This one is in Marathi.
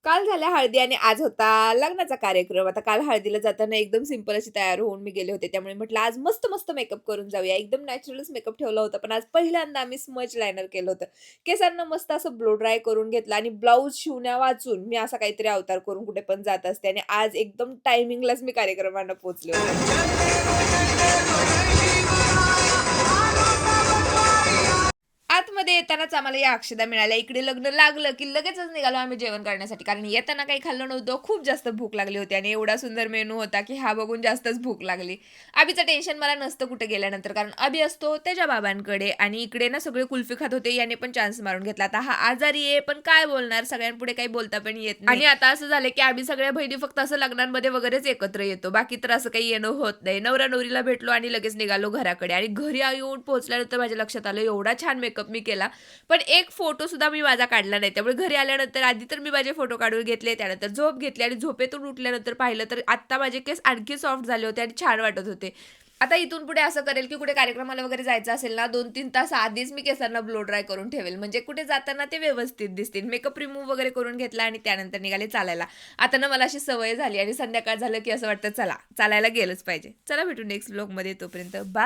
काल झाल्या हळदी आणि आज होता लग्नाचा कार्यक्रम. आता काल हळदीला जाताना एकदम सिंपल अशी तयार होऊन मी गेले होते. त्यामुळे म्हटलं आज मस्त-मस्त मेकअप करून जाऊया. एकदम नॅचरलच मेकअप ठेवला होता. पण आज पहिल्यांदा आम्ही स्मज लायनर केलं होतं. केसांना मस्त असं ब्लो ड्राय करून घेतलं आणि ब्लाउज शिवण्या वाचून मी असा काहीतरी अवतार करून कुठे पण जात असते आणि आज एकदम टायमिंगलाच मी कार्यक्रमाला पोहोचले होते. आतमध्ये येतानाच आम्हाला या अक्षदा मिळाल्या. इकडे लग्न लागलं, की लगेचच निघालो आम्ही जेवण करण्यासाठी. कारण येताना काही खाल्लं नव्हतं. खूप जास्त भूक लागली होती आणि एवढा सुंदर मेनू होता, की हा बघून जास्तच भूक लागली. अभिचं टेन्शन मला नसतं कुठे गेल्यानंतर, कारण अभि असतो त्याच्या बाबांकडे आणि इकडे ना सगळे कुल्फी खात होते. याने पण चान्स मारून घेतला. आता हा आजारी आहे, पण काय बोलणार? सगळ्यांपुढे काही बोलता पण येत नाही. आणि आता असं झालं, की आम्ही सगळ्या बहिणी फक्त असं लग्नांमध्ये वगैरेच एकत्र येतो. बाकी तर असं काही येणं होत नाही. नवरा-नवरीला भेटलो आणि लगेच निघालो घराकडे आणि घरी येऊन पोहोचल्यानंतर माझ्या लक्षात आलं, एवढा छान मेकअप मी केला. पण एक फोटो सुद्धा मी माझा काढला नाही. त्यामुळे घरी आल्यानंतर आधी तर मी माझे फोटो काढून घेतले. त्यानंतर झोप घेतली आणि झोपेतून उठल्यानंतर पाहिलं तर आत्ता माझे केस आणखी सॉफ्ट झाले होते आणि छान वाटत होते. आता इथून पुढे असं करेल, की कुठे कार्यक्रमाला वगैरे जायचं असेल ना, 2-3 तास आधीच मी केसांना ब्लो ड्राय करून ठेवेल. म्हणजे कुठे जाताना ते व्यवस्थित दिसतील. मेकअप रिमूव्ह वगैरे करून घेतला आणि त्यानंतर निघाले चालायला. आता ना मला अशी सवय झाली आणि संध्याकाळ झालं, की असं वाटतं चला, चालायला गेलंच पाहिजे. चला भेटू नेक्स्ट व्लॉगमध्ये. तोपर्यंत बाय.